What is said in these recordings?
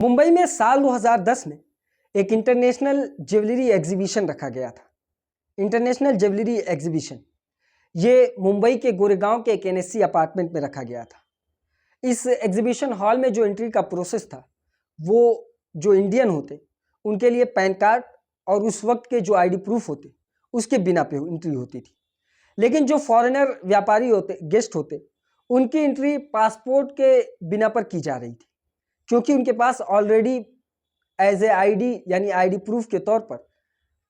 मुंबई में साल 2010 में एक इंटरनेशनल ज्वेलरी एग्जीबिशन रखा गया था। इंटरनेशनल ज्वेलरी एग्जीबिशन ये मुंबई के गोरेगांव के एक एनएससी अपार्टमेंट में रखा गया था। इस एग्जीबिशन हॉल में जो एंट्री का प्रोसेस था वो जो इंडियन होते उनके लिए पैन कार्ड और उस वक्त के जो आईडी प्रूफ होते उसके बिना पे एंट्री होती थी। लेकिन जो फॉरेनर व्यापारी होते, गेस्ट होते, उनकी एंट्री पासपोर्ट के बिना पर की जा रही थी, क्योंकि उनके पास ऑलरेडी एज ए आईडी यानी आईडी प्रूफ के तौर पर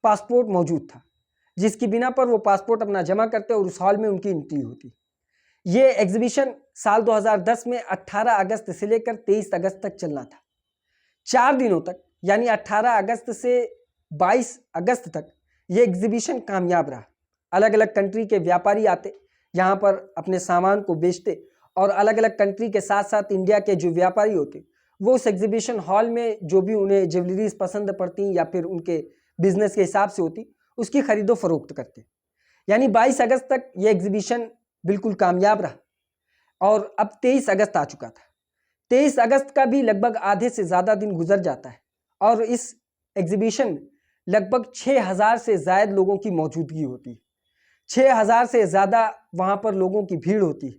पासपोर्ट मौजूद था, जिसकी बिना पर वो पासपोर्ट अपना जमा करते और उस हॉल में उनकी एंट्री होती। ये एग्जीबिशन साल 2010 में 18 अगस्त से लेकर 23 अगस्त तक चलना था। 4 दिनों तक यानी 18 अगस्त से 22 अगस्त तक ये एग्जीबिशन कामयाब रहा। अलग अलग कंट्री के व्यापारी आते, यहाँ पर अपने सामान को बेचते और अलग अलग कंट्री के साथ साथ इंडिया के जो व्यापारी होते वो उस एग्जीबिशन हॉल में जो भी उन्हें ज्वेलरीज पसंद पड़ती या फिर उनके बिजनेस के हिसाब से होती उसकी खरीदो फरोख्त करते। यानी 22 अगस्त तक ये एग्जीबिशन बिल्कुल कामयाब रहा और अब 23 अगस्त आ चुका था। 23 अगस्त का भी लगभग आधे से ज़्यादा दिन गुजर जाता है और इस एग्जीबिशन में लगभग 6000 से ज़ायद लोगों की मौजूदगी होती है। 6000 से ज़्यादा वहाँ पर लोगों की भीड़ होती है,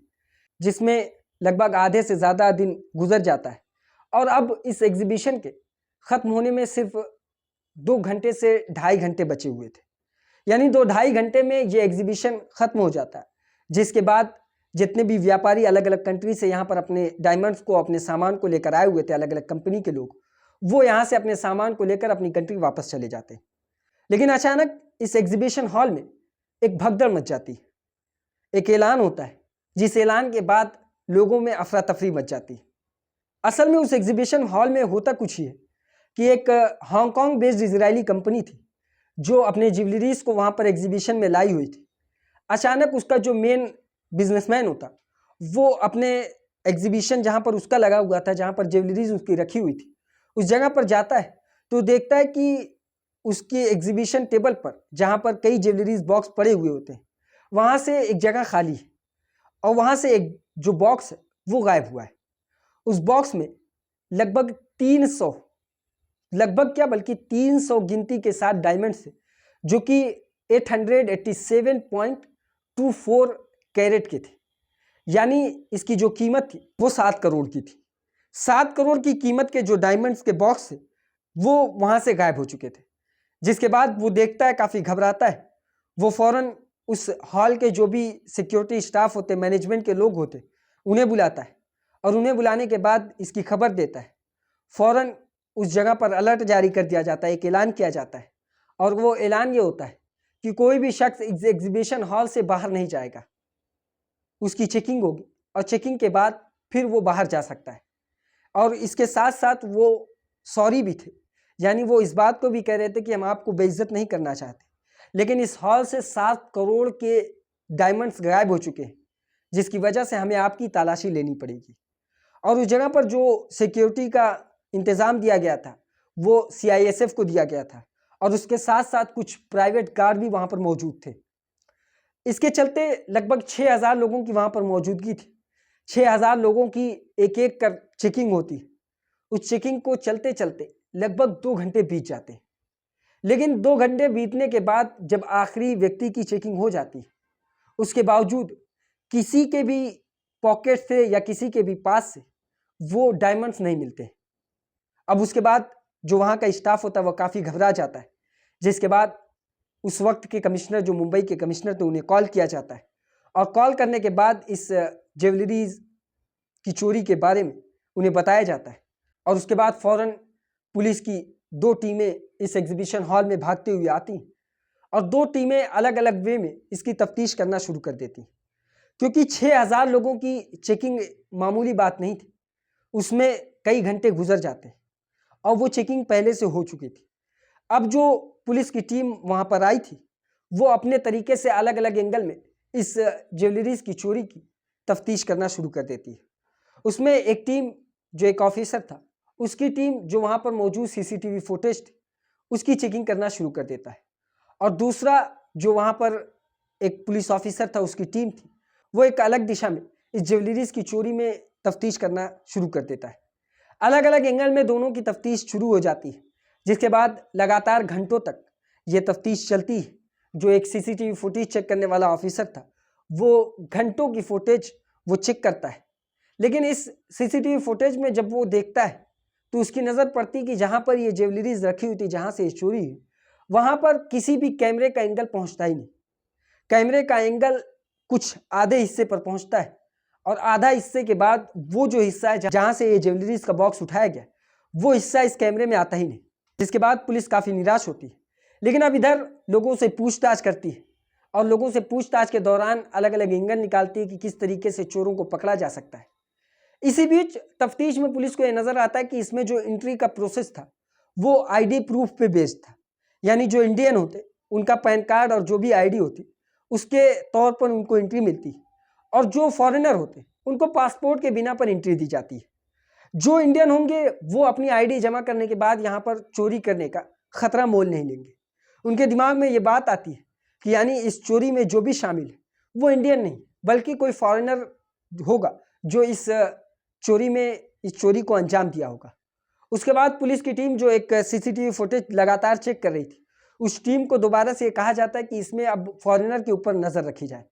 जिसमें लगभग आधे से ज़्यादा दिन गुजर जाता है। और अब इस एग्जीबिशन के ख़त्म होने में सिर्फ 2 घंटे से 2.5 घंटे बचे हुए थे। यानी 2-2.5 घंटे में ये एग्जीबिशन ख़त्म हो जाता है, जिसके बाद जितने भी व्यापारी अलग अलग कंट्री से यहाँ पर अपने डायमंड्स को, अपने सामान को लेकर आए हुए थे, अलग अलग कंपनी के लोग, वो यहाँ से अपने सामान को लेकर अपनी कंट्री वापस चले जाते। लेकिन अचानक इस एग्जीबिशन हॉल में एक भगदड़ मच जाती है। एक ऐलान होता है, जिस ऐलान के बाद लोगों में अफरा तफरी मच जाती है। असल में उस एग्जीबिशन हॉल में होता कुछ ही है कि एक हांगकांग बेस्ड इजरायली कंपनी थी जो अपने ज्वेलरीज को वहाँ पर एग्जीबिशन में लाई हुई थी। अचानक उसका जो मेन बिजनेसमैन होता वो अपने एग्जीबिशन जहाँ पर उसका लगा हुआ था, जहाँ पर ज्वेलरीज उसकी रखी हुई थी, उस जगह पर जाता है तो देखता है कि उसके एग्जीबिशन टेबल पर जहाँ पर कई ज्वेलरीज बॉक्स पड़े हुए होते हैं, वहाँ से एक जगह खाली है और वहाँ से एक जो बॉक्स है वो गायब हुआ है। उस बॉक्स में लगभग 300, लगभग क्या बल्कि 300 गिनती के साथ डायमंड्स है, जो कि 887.24 कैरेट के थे। यानी इसकी जो कीमत थी वो 7 करोड़ की थी। 7 करोड़ की कीमत के जो डायमंड्स के बॉक्स थे वो वहाँ से गायब हो चुके थे। जिसके बाद वो देखता है, काफ़ी घबराता है। वो फौरन उस हॉल के जो भी सिक्योरिटी स्टाफ होते, मैनेजमेंट के लोग होते, उन्हें बुलाता है और उन्हें बुलाने के बाद इसकी खबर देता है। फौरन उस जगह पर अलर्ट जारी कर दिया जाता है, एक ऐलान किया जाता है और वो ऐलान ये होता है कि कोई भी शख्स एग्जीबिशन हॉल से बाहर नहीं जाएगा। उसकी चेकिंग होगी और चेकिंग के बाद फिर वो बाहर जा सकता है। और इसके साथ साथ वो सॉरी भी थे, यानी वो इस बात को भी कह रहे थे कि हम आपको बेइज्जत नहीं करना चाहते, लेकिन इस हॉल से 7 करोड़ के डायमंड्स गायब हो चुके हैं, जिसकी वजह से हमें आपकी तलाशी लेनी पड़ेगी। और उस जगह पर जो सिक्योरिटी का इंतज़ाम दिया गया था वो CISF को दिया गया था और उसके साथ साथ कुछ प्राइवेट गार्ड भी वहाँ पर मौजूद थे। इसके चलते लगभग 6000 लोगों की वहाँ पर मौजूदगी थी। 6000 लोगों की एक एक कर चेकिंग होती। उस चेकिंग को चलते चलते लगभग 2 घंटे बीत जाते। लेकिन 2 घंटे बीतने के बाद जब आखिरी व्यक्ति की चेकिंग हो जाती, उसके बावजूद किसी के भी पॉकेट से या किसी के भी पास से वो डायमंड्स नहीं मिलते। अब उसके बाद जो वहाँ का स्टाफ होता है वो काफ़ी घबरा जाता है, जिसके बाद उस वक्त के कमिश्नर, जो मुंबई के कमिश्नर थे, उन्हें कॉल किया जाता है और कॉल करने के बाद इस ज्वेलरीज की चोरी के बारे में उन्हें बताया जाता है और उसके बाद फ़ौरन पुलिस की 2 टीमें इस एग्जीबिशन हॉल में भागते हुए आती और 2 टीमें अलग अलग वे में इसकी तफ्तीश करना शुरू कर देती, क्योंकि 6000 लोगों की चेकिंग मामूली बात नहीं थी। उसमें कई घंटे गुजर जाते और वो चेकिंग पहले से हो चुकी थी। अब जो पुलिस की टीम वहाँ पर आई थी वो अपने तरीके से अलग अलग एंगल में इस ज्वेलरीज की चोरी की तफ्तीश करना शुरू कर देती है। उसमें एक टीम, जो एक ऑफिसर था, उसकी टीम जो वहाँ पर मौजूद CCTV फुटेज थी उसकी चेकिंग करना शुरू कर देता है और दूसरा जो वहाँ पर एक पुलिस ऑफिसर था, उसकी टीम थी, वो एक अलग दिशा में इस ज्वेलरीज की चोरी में तफ्तीश करना शुरू कर देता है। अलग अलग एंगल में दोनों की तफ्तीश शुरू हो जाती है, जिसके बाद लगातार घंटों तक ये तफ्तीश चलती है। जो एक सीसीटीवी फुटेज चेक करने वाला ऑफिसर था, वो घंटों की फुटेज वो चेक करता है, लेकिन इस सीसीटीवी फुटेज में जब वो देखता है तो उसकी नज़र पड़ती कि जहाँ पर ये ज्वेलरीज रखी हुई थी, जहाँ से ये चोरी हुई, वहाँ पर किसी भी कैमरे का एंगल पहुँचता ही नहीं। कैमरे का एंगल कुछ आधे हिस्से पर पहुँचता है और आधा हिस्से के बाद वो जो हिस्सा है जहाँ से ये ज्वेलरीज का बॉक्स उठाया गया, वो हिस्सा इस कैमरे में आता ही नहीं। जिसके बाद पुलिस काफ़ी निराश होती है, लेकिन अब इधर लोगों से पूछताछ करती है और लोगों से पूछताछ के दौरान अलग अलग एंगल निकालती है कि किस तरीके से चोरों को पकड़ा जा सकता है। इसी बीच तफ्तीश में पुलिस को यह नजर आता है कि इसमें जो एंट्री का प्रोसेस था वो आईडी प्रूफ पे बेस्ड था, यानी जो इंडियन होते उनका पैन कार्ड और जो भी आईडी होती उसके तौर पर उनको एंट्री मिलती, और जो फॉरेनर होते उनको पासपोर्ट के बिना पर एंट्री दी जाती है। जो इंडियन होंगे वो अपनी आईडी जमा करने के बाद यहाँ पर चोरी करने का खतरा मोल नहीं लेंगे। उनके दिमाग में ये बात आती है कि यानी इस चोरी में जो भी शामिल है वो इंडियन नहीं बल्कि कोई फॉरेनर होगा जो इस चोरी में इस चोरी को अंजाम दिया होगा। उसके बाद पुलिस की टीम जो एक सीसीटीवी फुटेज लगातार चेक कर रही थी, उस टीम को दोबारा से कहा जाता है कि इसमें अब फॉरेनर के ऊपर नज़र रखी जाए।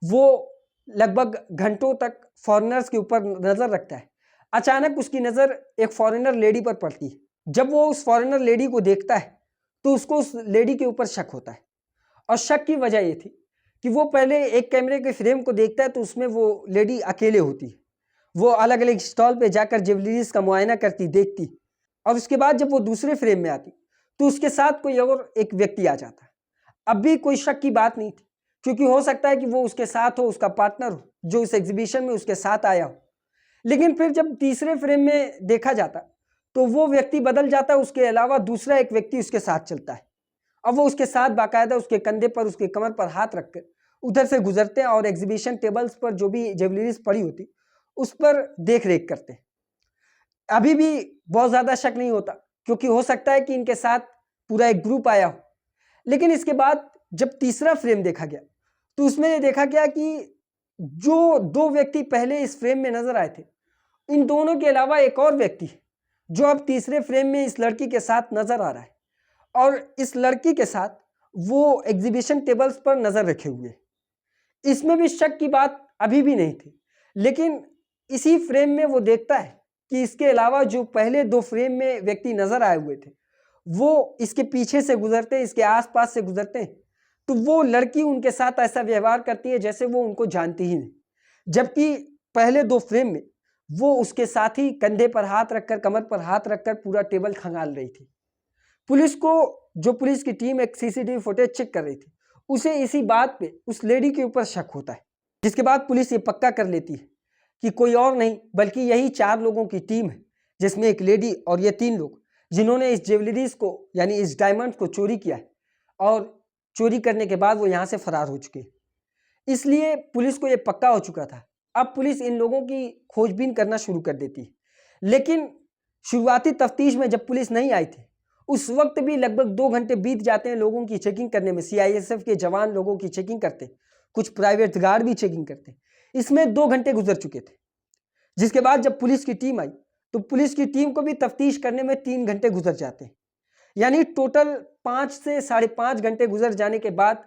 वो लगभग घंटों तक फॉरेनर्स के ऊपर नज़र रखता है। अचानक उसकी नज़र एक फॉरेनर लेडी पर पड़ती है। जब वो उस फॉरेनर लेडी को देखता है तो उसको उस लेडी के ऊपर शक होता है, और शक की वजह ये थी कि वो पहले एक कैमरे के फ्रेम को देखता है तो उसमें वो लेडी अकेले होती है। वो अलग अलग स्टॉल पे जाकर ज्वेलरीज का मुआयना करती, देखती, और उसके बाद जब वो दूसरे फ्रेम में आती तो उसके साथ कोई और एक व्यक्ति आ जाता। अब भी कोई शक की बात नहीं थी, क्योंकि हो सकता है कि वो उसके साथ हो, उसका पार्टनर हो जो इस एग्जीबिशन में उसके साथ आया हो। लेकिन फिर जब तीसरे फ्रेम में देखा जाता तो वो व्यक्ति बदल जाता है, उसके अलावा दूसरा एक व्यक्ति उसके साथ चलता है। अब वो उसके साथ बाकायदा उसके कंधे पर, उसके कमर पर हाथ रखकर उधर से गुजरते हैं और एग्जीबिशन टेबल्स पर जो भी ज्वेलरीज पड़ी होती उस पर देख रेख करते हैं। अभी भी बहुत ज़्यादा शक नहीं होता, क्योंकि हो सकता है कि इनके साथ पूरा एक ग्रुप आया हो। लेकिन इसके बाद जब तीसरा फ्रेम देखा गया तो उसमें ये देखा गया कि जो दो व्यक्ति पहले इस फ्रेम में नजर आए थे, इन दोनों के अलावा एक और व्यक्ति जो अब तीसरे फ्रेम में इस लड़की के साथ नजर आ रहा है, और इस लड़की के साथ वो एग्जीबिशन टेबल्स पर नजर रखे हुए। इसमें भी शक की बात अभी भी नहीं थी, लेकिन इसी फ्रेम में वो देखता है कि इसके अलावा जो पहले दो फ्रेम में व्यक्ति नजर आए हुए थे वो इसके पीछे से गुजरते, इसके आसपास से गुजरते हैं, तो वो लड़की उनके साथ ऐसा व्यवहार करती है जैसे वो उनको जानती ही नहीं, जबकि पहले दो फ्रेम में वो उसके साथ ही कंधे पर हाथ रखकर, कमर पर हाथ रखकर पूरा टेबल खंगाल रही थी। पुलिस को, जो पुलिस की टीम एक सीसीटीवी फुटेज चेक कर रही थी, उसे इसी बात पे उस लेडी के ऊपर शक होता है, जिसके बाद पुलिस ये पक्का कर लेती है कि कोई और नहीं बल्कि यही 4 लोगों की टीम है, जिसमें एक लेडी और ये 3 लोग जिन्होंने इस ज्वेलरीज को यानी इस डायमंड को चोरी किया है, और चोरी करने के बाद वो यहाँ से फरार हो चुके। इसलिए पुलिस को ये पक्का हो चुका था। अब पुलिस इन लोगों की खोजबीन करना शुरू कर देती है। लेकिन शुरुआती तफ्तीश में जब पुलिस नहीं आई थी उस वक्त भी लगभग 2 घंटे बीत जाते हैं लोगों की चेकिंग करने में। सीआईएसएफ के जवान लोगों की चेकिंग करते, कुछ प्राइवेट गार्ड भी चेकिंग करते। इसमें 2 घंटे गुजर चुके थे। जिसके बाद जब पुलिस की टीम आई तो पुलिस की टीम को भी तफ्तीश करने में 3 घंटे गुजर जाते हैं, यानी टोटल 5 से 5.5 घंटे गुजर जाने के बाद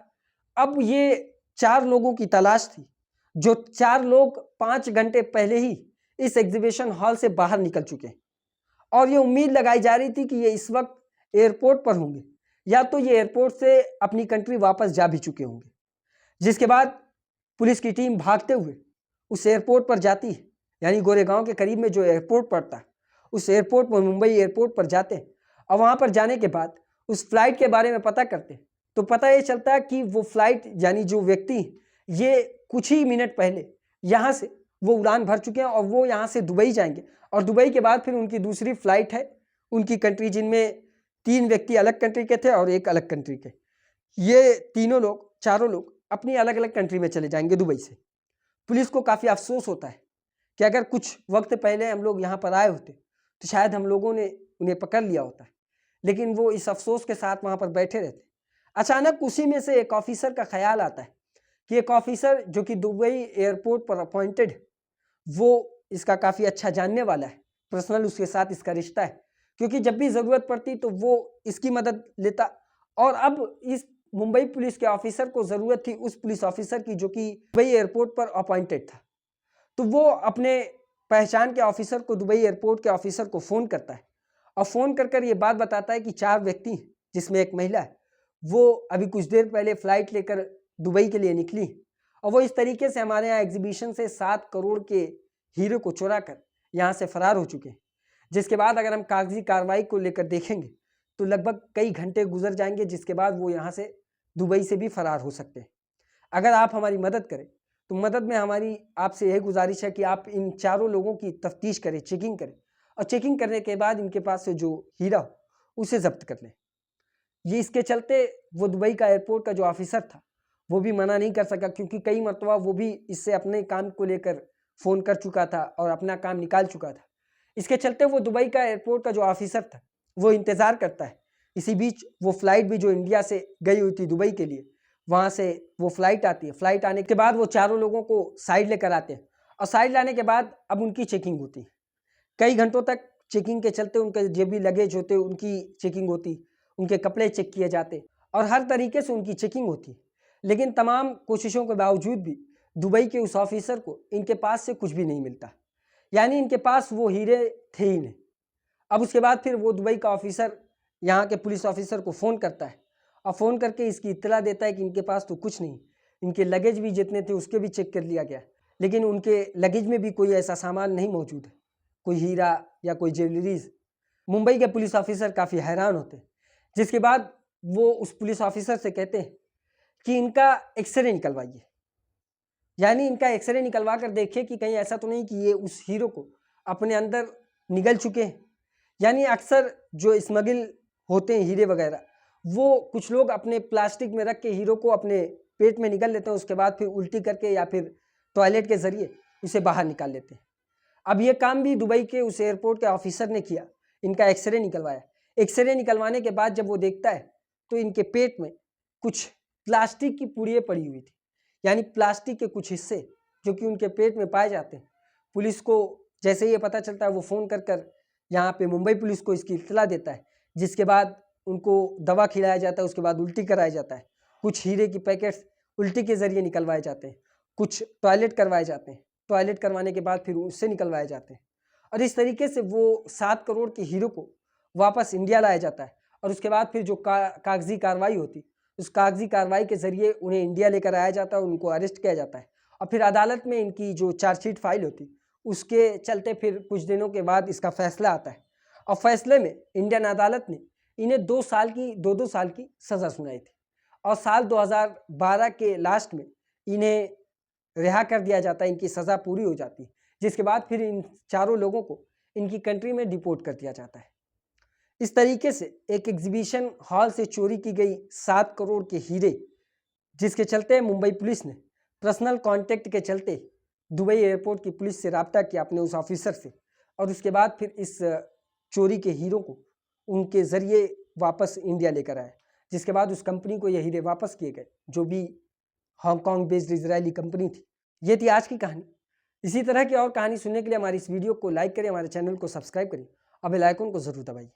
अब ये 4 लोगों की तलाश थी, जो 4 लोग 5 घंटे पहले ही इस एग्जीबिशन हॉल से बाहर निकल चुके हैं, और ये उम्मीद लगाई जा रही थी कि ये इस वक्त एयरपोर्ट पर होंगे, या तो ये एयरपोर्ट से अपनी कंट्री वापस जा भी चुके होंगे। जिसके बाद पुलिस की टीम भागते हुए उस एयरपोर्ट पर जाती है, यानी गोरेगांव के करीब में जो एयरपोर्ट पड़ता है उस एयरपोर्ट पर, मुंबई एयरपोर्ट पर जाते हैं, और वहाँ पर जाने के बाद उस फ्लाइट के बारे में पता करते हैं तो पता ये चलता है कि वो फ्लाइट यानी जो व्यक्ति ये कुछ ही मिनट पहले यहाँ से वो उड़ान भर चुके हैं और वो यहाँ से दुबई जाएंगे, और दुबई के बाद फिर उनकी दूसरी फ्लाइट है उनकी कंट्री, जिनमें 3 व्यक्ति अलग कंट्री के थे और 1 अलग कंट्री के। ये तीनों लोग, चारों लोग अपनी अलग अलग कंट्री में चले जाएंगे दुबई से। पुलिस को काफ़ी अफसोस होता है कि अगर कुछ वक्त पहले हम लोग यहाँ पर आए होते तो शायद हम लोगों ने उन्हें पकड़ लिया होता है, लेकिन वो इस अफसोस के साथ वहाँ पर बैठे रहते। अचानक उसी में से एक ऑफिसर का ख्याल आता है कि एक ऑफिसर जो कि दुबई एयरपोर्ट पर अपॉइंटेड है, वो इसका काफ़ी अच्छा जानने वाला है, पर्सनल उसके साथ इसका रिश्ता है, क्योंकि जब भी ज़रूरत पड़ती तो वो इसकी मदद लेता। और अब इस मुंबई पुलिस के ऑफिसर को ज़रूरत थी उस पुलिस ऑफिसर की जो कि दुबई एयरपोर्ट पर अपॉइंटेड था। तो वो अपने पहचान के ऑफिसर को, दुबई एयरपोर्ट के ऑफिसर को फ़ोन करता है और फ़ोन कर ये बात बताता है कि 4 व्यक्ति हैं, जिसमें एक महिला है, वो अभी कुछ देर पहले फ़्लाइट लेकर दुबई के लिए निकली और वो इस तरीके से हमारे यहाँ एग्जीबिशन से 7 करोड़ के हीरे को चुरा कर यहाँ से फरार हो चुके हैं। जिसके बाद अगर हम कागजी कार्रवाई को लेकर देखेंगे तो लगभग कई घंटे गुजर जाएंगे, जिसके बाद वो यहाँ से दुबई से भी फरार हो सकते हैं। अगर आप हमारी मदद करें तो मदद में हमारी आपसे यही गुजारिश है कि आप इन चारों लोगों की तफ्तीश करें, चेकिंग करें और चेकिंग करने के बाद इनके पास से जो हीरा हो उसे जब्त कर लें। ये इसके चलते वो दुबई का एयरपोर्ट का जो ऑफिसर था वो भी मना नहीं कर सका, क्योंकि कई मरतबा वो भी इससे अपने काम को लेकर फ़ोन कर चुका था और अपना काम निकाल चुका था। इसके चलते वो दुबई का एयरपोर्ट का जो ऑफिसर था वो इंतज़ार करता है। इसी बीच वो फ़्लाइट भी जो इंडिया से गई हुई थी दुबई के लिए, वहाँ से वो फ़्लाइट आती है। फ़्लाइट आने के बाद वो चारों लोगों को साइड लेकर आते हैं और साइड लाने के बाद अब उनकी चेकिंग होती है। कई घंटों तक चेकिंग के चलते उनके जो भी लगेज होते उनकी चेकिंग होती, उनके कपड़े चेक किए जाते और हर तरीके से उनकी चेकिंग होती। लेकिन तमाम कोशिशों के बावजूद भी दुबई के उस ऑफिसर को इनके पास से कुछ भी नहीं मिलता, यानी इनके पास वो हीरे थे ही नहीं। अब उसके बाद फिर वो दुबई का ऑफिसर यहाँ के पुलिस ऑफिसर को फ़ोन करता है और फ़ोन करके इसकी इत्तला देता है कि इनके पास तो कुछ नहीं, इनके लगेज भी जितने थे उसके भी चेक कर लिया गया, लेकिन उनके लगेज में भी कोई ऐसा सामान नहीं मौजूद है, कोई हीरा या कोई ज्वेलरीज। मुंबई के पुलिस ऑफिसर काफ़ी हैरान होते हैं, जिसके बाद वो उस पुलिस ऑफिसर से कहते हैं कि इनका एक्सरे निकलवाइए, यानी इनका एक्सरे निकलवा कर देखिए कि कहीं ऐसा तो नहीं कि ये उस हीरो को अपने अंदर निगल चुके हैं। यानी अक्सर जो स्मगल होते हैं हीरे वगैरह, वो कुछ लोग अपने प्लास्टिक में रख के हीरो को अपने पेट में निगल लेते हैं, उसके बाद फिर उल्टी करके या फिर टॉयलेट के ज़रिए उसे बाहर निकाल लेते हैं। अब ये काम भी दुबई के उस एयरपोर्ट के ऑफिसर ने किया, इनका एक्सरे निकलवाया। एक्सरे निकलवाने के बाद जब वो देखता है तो इनके पेट में कुछ प्लास्टिक की पुड़ियाँ पड़ी हुई थी, यानी प्लास्टिक के कुछ हिस्से जो कि उनके पेट में पाए जाते हैं। पुलिस को जैसे ही ये पता चलता है वो फ़ोन कर यहाँ पे मुंबई पुलिस को इसकी इत्तला देता है, जिसके बाद उनको दवा खिलाया जाता है, उसके बाद उल्टी कराया जाता है। कुछ हीरे की पैकेट्स उल्टी के ज़रिए निकलवाए जाते हैं, कुछ टॉयलेट करवाए जाते हैं, टॉयलेट करवाने के बाद फिर उससे निकलवाए जाते हैं और इस तरीके से वो 7 करोड़ के हीरो को वापस इंडिया लाया जाता है। और उसके बाद फिर जो कागजी कार्रवाई होती, उस कागजी कार्रवाई के ज़रिए उन्हें इंडिया लेकर आया जाता है, उनको अरेस्ट किया जाता है और फिर अदालत में इनकी जो चार्जशीट फाइल होती, उसके चलते फिर कुछ दिनों के बाद इसका फैसला आता है और फैसले में इंडियन अदालत ने इन्हें 2 साल की 2-2 साल की सज़ा सुनाई थी और साल 2012 के लास्ट में इन्हें रिहा कर दिया जाता है, इनकी सज़ा पूरी हो जाती है, जिसके बाद फिर इन चारों लोगों को इनकी कंट्री में डिपोर्ट कर दिया जाता है। इस तरीके से एक एग्जीबिशन हॉल से चोरी की गई 7 करोड़ के हीरे, जिसके चलते मुंबई पुलिस ने पर्सनल कांटेक्ट के चलते दुबई एयरपोर्ट की पुलिस से रब्ता किया अपने उस ऑफिसर से और उसके बाद फिर इस चोरी के हीरों को उनके ज़रिए वापस इंडिया लेकर आए, जिसके बाद उस कंपनी को ये हीरे वापस किए गए, जो भी हांगकांग बेस्ड इजरायली कंपनी थी। ये थी आज की कहानी। इसी तरह की और कहानी सुनने के लिए हमारी इस वीडियो को लाइक करें, हमारे चैनल को सब्सक्राइब करें और बेल आइकन को ज़रूर दबाइए।